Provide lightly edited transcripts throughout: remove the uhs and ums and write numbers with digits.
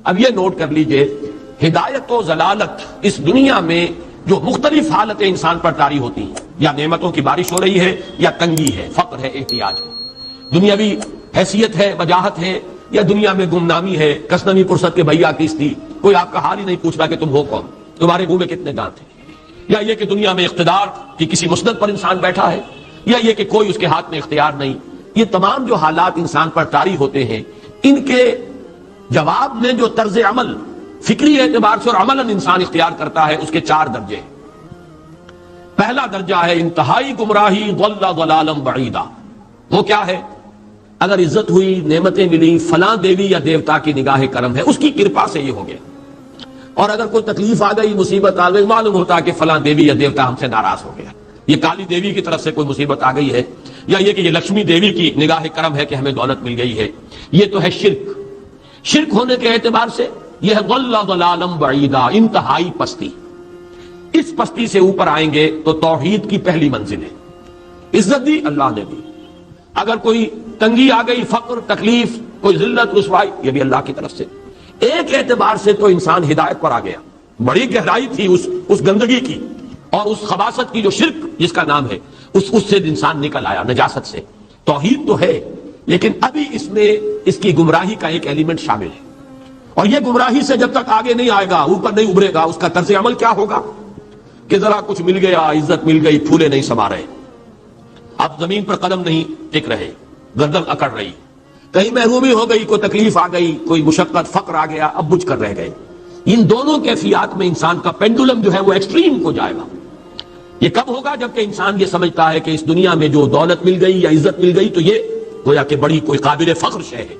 اب یہ نوٹ کر لیجئے، ہدایت و ضلالت اس دنیا میں جو مختلف حالتیں انسان پر طاری ہوتی ہیں، یا نعمتوں کی بارش ہو رہی ہے، یا تنگی ہے، فقر ہے، احتیاج ہے، دنیاوی حیثیت ہے، وجاہت ہے، یا دنیا میں گمنامی ہے، کسنمی پرست کے بھیا کس تھی، کوئی آپ کا حال ہی نہیں پوچھ رہا کہ تم ہو کون، تمہارے منہ میں کتنے دانت ہیں، یا یہ کہ دنیا میں اقتدار کی کسی مسند پر انسان بیٹھا ہے، یا یہ کہ کوئی اس کے ہاتھ میں اختیار نہیں. یہ تمام جو حالات انسان پر طاری ہوتے ہیں، ان کے جواب میں جو طرز عمل فکری اعتبار سے اور عملاً انسان اختیار کرتا ہے، اس کے 4 درجے ہیں. پہلا درجہ ہے انتہائی گمراہی، ضل ضلالا بعیدا. وہ کیا ہے؟ اگر عزت ہوئی، نعمتیں ملی، فلاں دیوی یا دیوتا کی نگاہ کرم ہے، اس کی کرپا سے یہ ہو گیا. اور اگر کوئی تکلیف آ گئی، مصیبت آ گئی، معلوم ہوتا ہے کہ فلاں دیوی یا دیوتا ہم سے ناراض ہو گیا، یہ کالی دیوی کی طرف سے کوئی مصیبت آ گئی ہے، یا یہ کہ یہ لکشمی دیوی کی نگاہ کرم ہے کہ ہمیں دولت مل گئی ہے. یہ تو ہے شرک. شرک ہونے کے اعتبار سے یہ ہے ضل ضلالا بعیدا، انتہائی پستی. اس پستی سے اوپر آئیں گے تو توحید کی پہلی منزل ہے. عزت دی اللہ نے دی، اگر کوئی تنگی آ گئی، فقر، تکلیف، کوئی ذلت، رسوائی، یہ بھی اللہ کی طرف سے. ایک اعتبار سے تو انسان ہدایت پر آ گیا. بڑی گہرائی تھی اس گندگی کی اور اس خباثت کی جو شرک جس کا نام ہے، اس سے انسان نکل آیا، نجاست سے. توحید تو ہے، لیکن ابھی اس میں اس کی گمراہی کا ایک ایلیمنٹ شامل ہے. اور یہ گمراہی سے جب تک آگے نہیں آئے گا، اوپر نہیں ابھرے گا، اس کا طرز عمل کیا ہوگا کہ ذرا کچھ مل گیا، عزت مل گئی، پھولے نہیں سما رہے، اب زمین پر قدم نہیں ٹک رہے، گردن اکڑ رہی، کہیں محرومی ہو گئی، کوئی تکلیف آ گئی، کوئی مشقت، فقر آ گیا، اب بجھ کر رہ گئے. ان دونوں کیفیات میں انسان کا پینڈولم جو ہے وہ ایکسٹریم کو جائے گا. یہ کب ہوگا؟ جبکہ انسان یہ سمجھتا ہے کہ اس دنیا میں جو دولت مل گئی یا عزت مل گئی تو یہ گویا کہ بڑی کوئی قابل فخر شے ہے،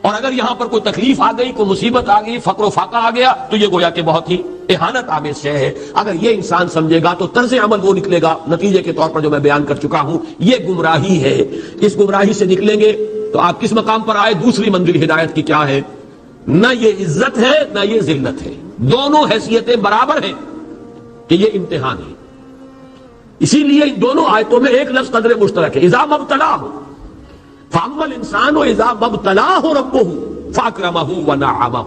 اور اگر یہاں پر کوئی تکلیف آ گئی، کوئی مصیبت آ گئی، فقر و فاقہ آ گیا تو یہ گویا کہ بہت ہی اہانت آمیز شے ہے. اگر یہ انسان سمجھے گا تو طرز عمل وہ نکلے گا نتیجے کے طور پر جو میں بیان کر چکا ہوں. یہ گمراہی ہے. اس گمراہی سے نکلیں گے تو آپ کس مقام پر آئے؟ دوسری منزل ہدایت کی کیا ہے؟ نہ یہ عزت ہے نہ یہ ذلت ہے، دونوں حیثیتیں برابر ہیں کہ یہ امتحان ہے. اسی لیے ان دونوں آیتوں میں ایک لفظ قدر مشترک ہے، اذا مبتلاہ فاما الانسان اذا مبتلاہ ربہ فاکرمہ ونعمہ.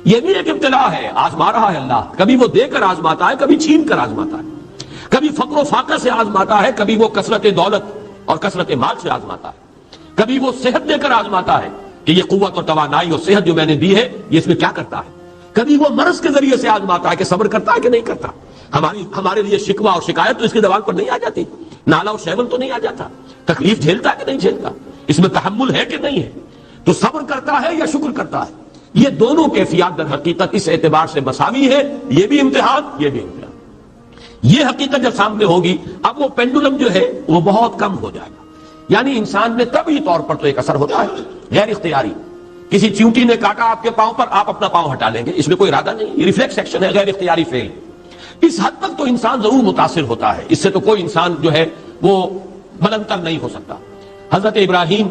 یہ بھی ایک ابتلا ہے، آزما رہا ہے اللہ. کبھی وہ دے کر آزماتا ہے، کبھی چھین کر آزماتا ہے، کبھی فقر و فاقہ سے آزماتا ہے، کبھی وہ کثرت دولت اور کثرت مال سے آزماتا ہے، کبھی وہ صحت دے کر آزماتا ہے کہ یہ قوت اور توانائی اور صحت جو میں نے دی ہے یہ اس میں کیا کرتا ہے، کبھی وہ مرض کے ذریعے سے آزماتا ہے کہ صبر کرتا ہے کہ نہیں کرتا. ہمارے لیے شکوہ اور شکایت تو اس کی زبان پر نہیں آ جاتی، نالا اور شیون تو نہیں آ جاتا، تکلیف جھیلتا ہے کہ نہیں جھیلتا، اس میں تحمل ہے کہ نہیں ہے، تو صبر کرتا ہے یا شکر کرتا ہے. یہ دونوں کیفیات در حقیقت اس اعتبار سے مساوی ہے، یہ بھی امتحان، یہ بھی امتحان. یہ حقیقت جب سامنے ہوگی اب وہ پینڈولم جو ہے وہ بہت کم ہو جائے گا. یعنی انسان میں طبعی طور پر تو ایک اثر ہوتا ہے غیر اختیاری. کسی چیونٹی نے کاٹا آپ کے پاؤں پر، آپ اپنا پاؤں ہٹا لیں گے، اس میں کوئی ارادہ نہیں، یہ ریفلیکس ایکشن ہے، غیر اختیاری فعل. اس حد تک تو انسان ضرور متاثر ہوتا ہے، اس سے تو کوئی انسان جو ہے وہ بلند تر نہیں ہو سکتا. حضرت ابراہیم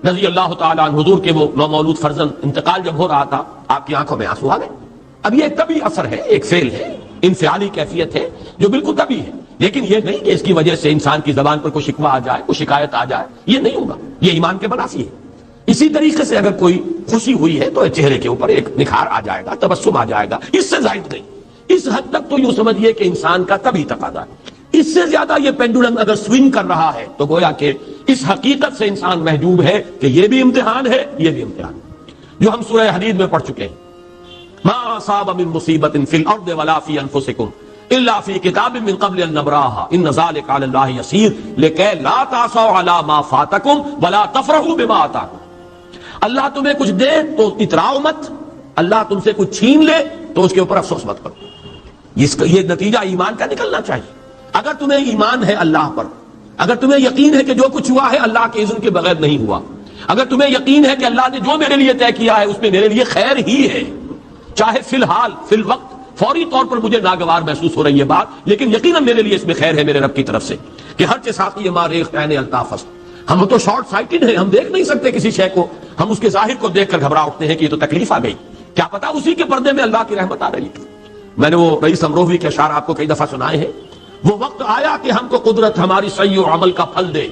رضی اللہ تعالیٰ عنہ حضور کے وہ نومولود فرزند انتقال جب ہو رہا تھا، آپ کی آنکھوں میں آنسو آ گئے. اب یہ طبعی اثر ہے، ایک فعل ہے، انفعالی کیفیت ہے جو بالکل طبعی ہے، لیکن یہ نہیں کہ اس کی وجہ سے انسان کی زبان پر کوئی شکوہ آ جائے، کوئی شکایت آ جائے، یہ نہیں ہوگا. یہ ایمان کے منافی ہے. اسی طریقے سے اگر کوئی خوشی ہوئی ہے تو چہرے کے اوپر ایک نکھار آ جائے گا، تبسم آ جائے گا، اس سے زائد نہیں. اس حد تک تو یوں سمجھیے کہ انسان کا طبعی تقاضا ہے. اس سے زیادہ یہ پینڈولم اگر سوئنگ کر رہا ہے تو گویا کہ اس حقیقت سے انسان محجوب ہے کہ یہ بھی امتحان ہے، یہ بھی امتحان ہے، جو ہم سورہ حدید میں پڑھ چکے ہیں. ما اصاب من مصیبت فی الارض ولا فی انفسکم الا فی کتاب من قبل ان نبراها ان ذلک علی اللہ یسیر لکی لا تعصوا علی ما فاتکم ولا تفرحوا بما آتاکم. اللہ تمہیں کچھ دے تو اتراؤ مت، اللہ تم سے کچھ چھین لے تو اس کے اوپر افسوس مت کرو. یہ نتیجہ ایمان کا نکلنا چاہیے. اگر تمہیں ایمان ہے اللہ پر، اگر تمہیں یقین ہے کہ جو کچھ ہوا ہے اللہ کے اذن کے بغیر نہیں ہوا، اگر تمہیں یقین ہے کہ اللہ نے جو میرے لیے طے کیا ہے اس میں میرے لیے خیر ہی ہے، چاہے فی الحال فی الوقت فوری طور پر مجھے ناگوار محسوس ہو رہی ہے بات، لیکن یقیناً میرے لیے اس میں خیر ہے میرے رب کی طرف سے کہ ہر چساقی ماریخ عین الطاف است. ہم تو شارٹ سائٹڈ ہیں، ہم دیکھ نہیں سکتے کسی شے کو، ہم اس کے ظاہر کو دیکھ کر گھبرا اٹھتے ہیں کہ یہ تو تکلیف آ گئی، کیا پتا اسی کے پردے میں اللہ کی رحمت آ رہی. میں نے وہ رئیس امروہوی کے اشعار آپ کو کئی دفعہ سنائے ہیں. وہ وقت آیا کہ ہم کو قدرت ہماری سعی و عمل کا پھل دے،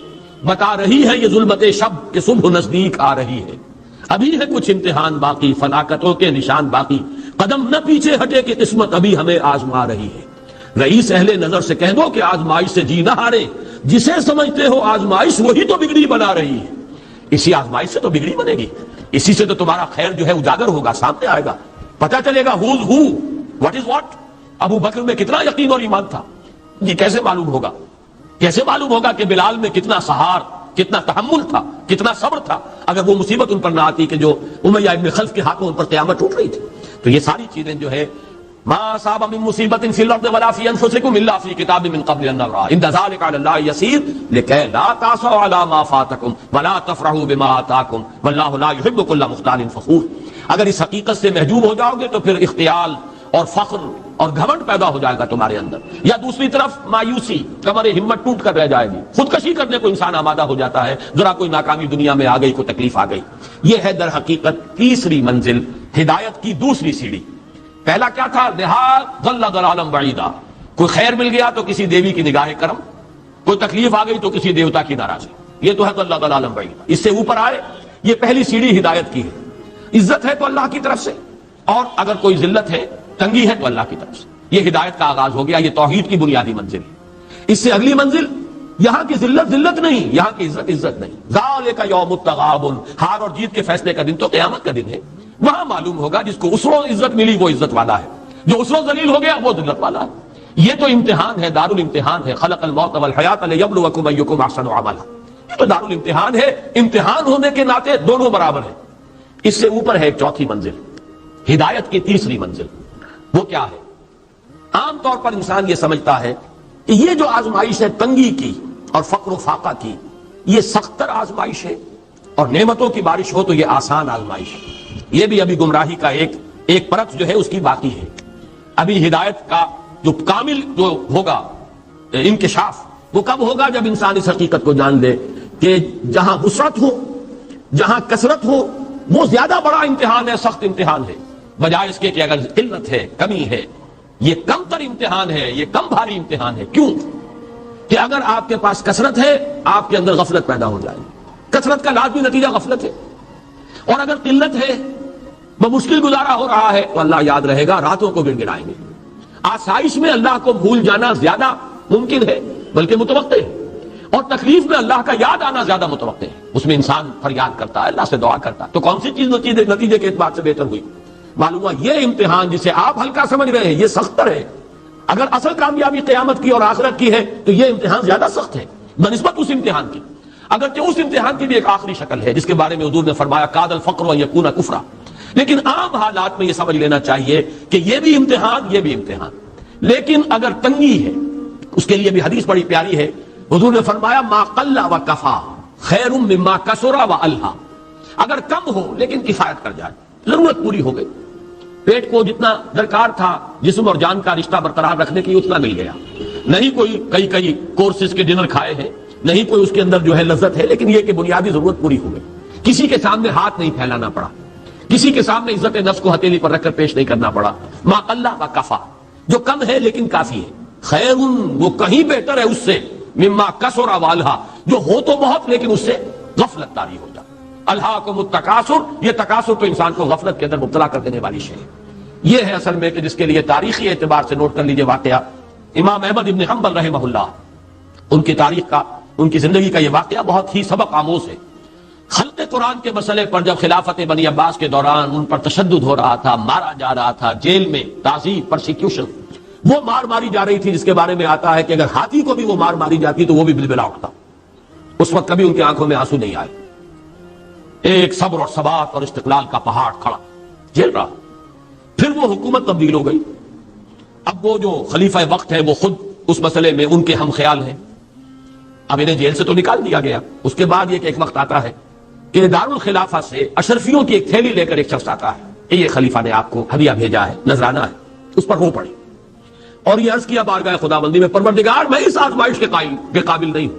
بتا رہی ہے یہ ظلمت شب کہ صبح نزدیک آ رہی ہے. ابھی ہے کچھ امتحان باقی، فلاکتوں کے نشان باقی، قدم نہ پیچھے ہٹے کہ قسمت ابھی ہمیں آزما رہی ہے۔ رئیس اہل نظر سے کہہ دو کہ آزمائش سے جی نہ ہارے، جسے سمجھتے ہو آزمائش وہی تو بگڑی بنا رہی ہے۔ اسی آزمائش سے تو بگڑی بنے گی، اسی سے تو تمہارا خیر جو ہے اجاگر ہوگا، سامنے آئے گا، پتہ چلے گا who's who, what is what۔ ابو بکر میں کتنا یقین اور ایمان تھا، یہ کیسے معلوم ہوگا؟ کیسے معلوم ہوگا کہ بلال میں کتنا سہار، کتنا تحمل تھا، کتنا صبر تھا، اگر وہ مصیبت ان پر نہ آتی کہ جو امیہ ابن خلف کے ہاتھوں ان پر قیامت ٹوٹ رہی تھی۔ تو یہ ساری چیزیں جو ہے ما اصاب من مصیبت فی الارض ولا فی انفسکم الا فی کتاب من قبل ان نبرأ ان ذلک علی اللہ یسیر لکی لا تعصوا علی ما فاتکم ولا تفرحوا بما آتاکم واللہ لا یحب کل مختال فخور۔ اگر اس حقیقت سے محجوب ہو جاؤ گے تو پھر اختیال اور فخر اور گھمنڈ پیدا ہو جائے گا تمہارے اندر، یا دوسری طرف مایوسی، کمر ہمت ٹوٹ کر رہ جائے گی، خودکشی کرنے کو انسان آمادہ ہو جاتا ہے، ذرا کوئی ناکامی دنیا میں آ گئی، کوئی تکلیف آ گئی۔ یہ ہے در حقیقت تیسری منزل، ہدایت کی دوسری سیڑھی۔ پہلا کیا تھا؟ نہایت ضل ضلالا بعیدا، کوئی خیر مل گیا تو کسی دیوی کی نگاہ کرم، کوئی تکلیف آ گئی تو کسی دیوتا کی ناراضی، یہ تو ہے ضل ضلالا بعیدا۔ اس سے اوپر آئے، یہ پہلی سیڑھی ہدایت کی ہے۔ عزت ہے تو اللہ کی طرف سے، اور اگر کوئی ذلت ہے، تنگی ہے تو اللہ کی طرف سے، یہ ہدایت کا آغاز ہو گیا، یہ توحید کی بنیادی منزل ہے۔ اس سے اگلی منزل، یہاں کی ذلت ذلت نہیں، یہاں کی عزت عزت نہیں۔ ذالک یوم التغابن، ہار اور جیت کے فیصلے کا دن تو قیامت کا دن ہے۔ وہاں معلوم ہوگا جس کو اسرو عزت ملی وہ عزت والا ہے، جو اسرو ذلیل ہو گیا وہ ذلت والا ہے۔ یہ تو امتحان ہے، دار الامتحان ہے۔ خلق الموت والحیات لیبلوکم ایکم احسن عملا، یہ تو دار الامتحان ہے۔ امتحان ہونے کے ناطے دونوں برابر ہیں۔ اس سے اوپر ہے ایک چوتھی منزل، ہدایت کی تیسری منزل۔ وہ کیا ہے؟ عام طور پر انسان یہ سمجھتا ہے کہ یہ جو آزمائش ہے تنگی کی اور فقر و فاقہ کی، یہ سختر آزمائش ہے، اور نعمتوں کی بارش ہو تو یہ آسان آزمائش ہے۔ یہ بھی ابھی گمراہی کا ایک پرت جو ہے اس کی باقی ہے۔ ابھی ہدایت کا جو کامل جو ہوگا انکشاف، وہ کب ہوگا؟ جب انسان اس حقیقت کو جان لے کہ جہاں وسعت ہو، جہاں کثرت ہو، وہ زیادہ بڑا امتحان ہے، سخت امتحان ہے، بجائے اس کے کہ اگر قلت ہے، کمی ہے، یہ کم تر امتحان ہے، یہ کم بھاری امتحان ہے۔ کیوں؟ کہ اگر آپ کے پاس کثرت ہے، آپ کے اندر غفلت پیدا ہو جائے گی، کثرت کا لازمی نتیجہ غفلت ہے، اور اگر قلت ہے، بمشکل گزارا ہو رہا ہے، تو اللہ یاد رہے گا، راتوں کو گڑ گڑائیں گے۔ آسائش میں اللہ کو بھول جانا زیادہ ممکن ہے، بلکہ متوقع ہے، اور تکلیف میں اللہ کا یاد آنا زیادہ متوقع ہے۔ اس میں انسان فریاد کرتا ہے، اللہ سے دعا کرتا ہے، تو کون سی چیز نتیجے کے اعتبار سے بہتر ہوئی؟ معلوم ہوا یہ امتحان جسے آپ ہلکا سمجھ رہے ہیں یہ سختر ہے۔ اگر اصل کامیابی قیامت کی اور آخرت کی ہے تو یہ امتحان زیادہ سخت ہے بنسبت اس امتحان کی، اگرچہ اس امتحان کی بھی ایک آخری شکل ہے جس کے بارے میں حضور نے فرمایا کاد الفقر ان یکون کفرا۔ لیکن عام حالات میں یہ سمجھ لینا چاہیے کہ یہ بھی امتحان، یہ بھی امتحان۔ لیکن اگر تنگی ہے، اس کے لیے بھی حدیث بڑی پیاری ہے، حضور نے فرمایا ما قل و کفا خیر مما کثر و الہا، اگر کم ہو لیکن کفایت کر جائے، ضرورت پوری ہو گئی، پیٹ کو جتنا درکار تھا جسم اور جان کا رشتہ برقرار رکھنے کے لیے اتنا مل گیا، نہیں کوئی کئی کورسز کے ڈنر کھائے ہیں، نہیں کوئی اس کے اندر جو ہے لذت ہے، لیکن یہ کہ بنیادی ضرورت پوری ہو گئی، کسی کے سامنے ہاتھ نہیں پھیلانا پڑا، کسی کے سامنے عزت نفس کو ہتھیلی پر رکھ کر پیش نہیں کرنا پڑا۔ ما قل و کفا، جو کم ہے لیکن کافی ہے، خیر وہ کہیں بہتر ہے اس سے مما کثر و الہا، جو ہو تو بہت لیکن اس سے غفلت طاری ہو جائے۔ الہاکم التکاثر، یہ تکاثر تو انسان کو غفلت کے اندر مبتلا کر دینے والی شے ہے۔ یہ ہے اصل میں کہ جس کے لیے تاریخی اعتبار سے نوٹ کر لیجئے واقعہ امام احمد ابن حنبل رحمہ اللہ، ان کی تاریخ کا، ان کی زندگی کا یہ واقعہ بہت ہی سبق آموز ہے۔ خلق قرآن کے مسئلے پر جب خلافت بنی عباس کے دوران ان پر تشدد ہو رہا تھا، مارا جا رہا تھا، جیل میں تعذیب، پرسیکیوشن، وہ مار ماری جا رہی تھی جس کے بارے میں آتا ہے کہ اگر ہاتھی کو بھی وہ مار ماری جاتی تو وہ بھی بلبلا اٹھتا۔ اس وقت کبھی ان کی آنکھوں میں آنسو نہیں آئے، ایک صبر اور ثبات اور استقلال کا پہاڑ کھڑا جھیل رہا۔ پھر وہ حکومت تبدیل ہو گئی، اب وہ جو خلیفہ وقت ہے وہ خود اس مسئلے میں ان کے ہم خیال ہیں، اب انہیں جیل سے تو نکال دیا گیا۔ اس کے بعد یہ کہ ایک وقت آتا ہے کہ دارالخلافہ سے اشرفیوں کی ایک تھیلی لے کر ایک شخص آتا ہے کہ یہ خلیفہ نے آپ کو ہدیہ بھیجا ہے، نذرانہ ہے۔ اس پر رو پڑے اور یہ عرض کیا بارگاہ خداوندی میں، پروردگار میں اس آزمائش کے قابل نہیں ہوں،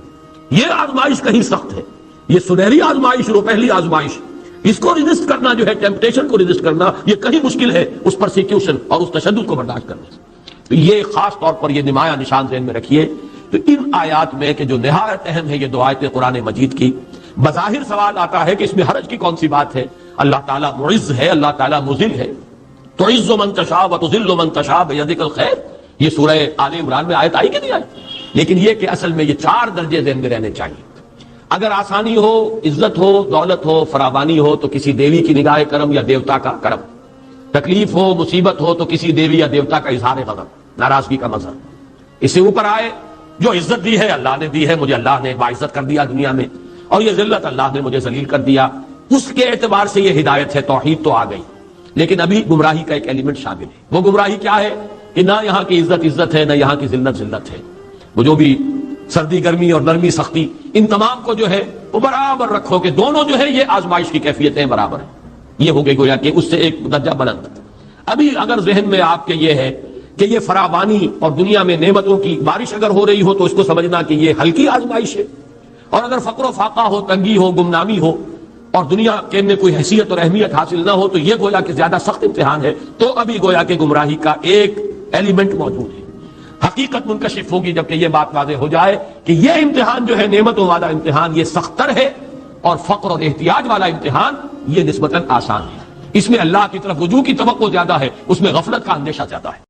یہ آزمائش کہیں سخت ہے، یہ سنہری آزمائش، رو پہلی آزمائش، اس کو ریزسٹ کرنا جو ہے، ٹیمپٹیشن کو ریزسٹ کرنا، یہ کہیں مشکل ہے اس پرسیکیوشن اور اس تشدد کو برداشت کرنے سے۔ تو یہ خاص طور پر یہ نمایاں نشان ذہن میں رکھیے۔ تو ان آیات میں کہ جو نہایت اہم ہے یہ دو آیتیں قرآن مجید کی، بظاہر سوال آتا ہے کہ اس میں حرج کی کون سی بات ہے، اللہ تعالیٰ معز ہے، اللہ تعالیٰ مذل ہے. تعز من تشاء وتذل من تشاء بیدک الخیر، یہ سورہ آل عمران میں آیت آئی کہ نہیں آئی؟ لیکن یہ کہ اصل میں یہ 4 درجے ذہن میں رہنے چاہیے. اگر آسانی ہو، عزت ہو، دولت ہو، فراوانی ہو تو کسی دیوی کی نگاہ کرم یا دیوتا کا کرم. تکلیف ہو، مصیبت ہو تو کسی دیوی یا دیوتا کا اظہار غضب، ناراضگی کا مظہر. اس سے اوپر آئے جو عزت دی ہے اللہ نے دی ہے، مجھے اللہ نے باعزت کر دیا دنیا میں، اور یہ ذلت اللہ نے مجھے ذلیل کر دیا، اس کے اعتبار سے یہ ہدایت ہے، توحید تو آ گئی. لیکن ابھی گمراہی کا ایک ایلیمنٹ شامل ہے. وہ گمراہی کیا ہے کہ نہ یہاں کی عزت ہے، نہ یہاں کی ذلت ہے. وہ جو بھی سردی گرمی اور نرمی سختی، ان تمام کو جو ہے وہ برابر رکھو کہ دونوں جو ہے یہ آزمائش کی کیفیتیں برابر ہیں. یہ ہو گئی گویا کہ اس سے ایک درجہ بلند. ابھی اگر ذہن میں آپ کے یہ ہے کہ یہ فراوانی اور دنیا میں نعمتوں کی بارش اگر ہو رہی ہو تو اس کو سمجھنا کہ یہ ہلکی آزمائش ہے، اور اگر فقر و فاقہ ہو، تنگی ہو، گمنامی ہو، اور دنیا کے میں کوئی حیثیت اور اہمیت حاصل نہ ہو تو یہ گویا کہ زیادہ سخت امتحان ہے. تو ابھی گویا کہ گمراہی کا ایک ایلیمنٹ موجود ہے. حقیقت منکشف ہوگی جبکہ یہ بات واضح ہو جائے کہ یہ امتحان جو ہے نعمتوں والا امتحان یہ سخت تر ہے، اور فقر اور احتیاج والا امتحان یہ نسبتاً آسان ہے. اس میں اللہ کی طرف رجوع کی توقع زیادہ ہے، اس میں غفلت کا اندیشہ زیادہ ہے.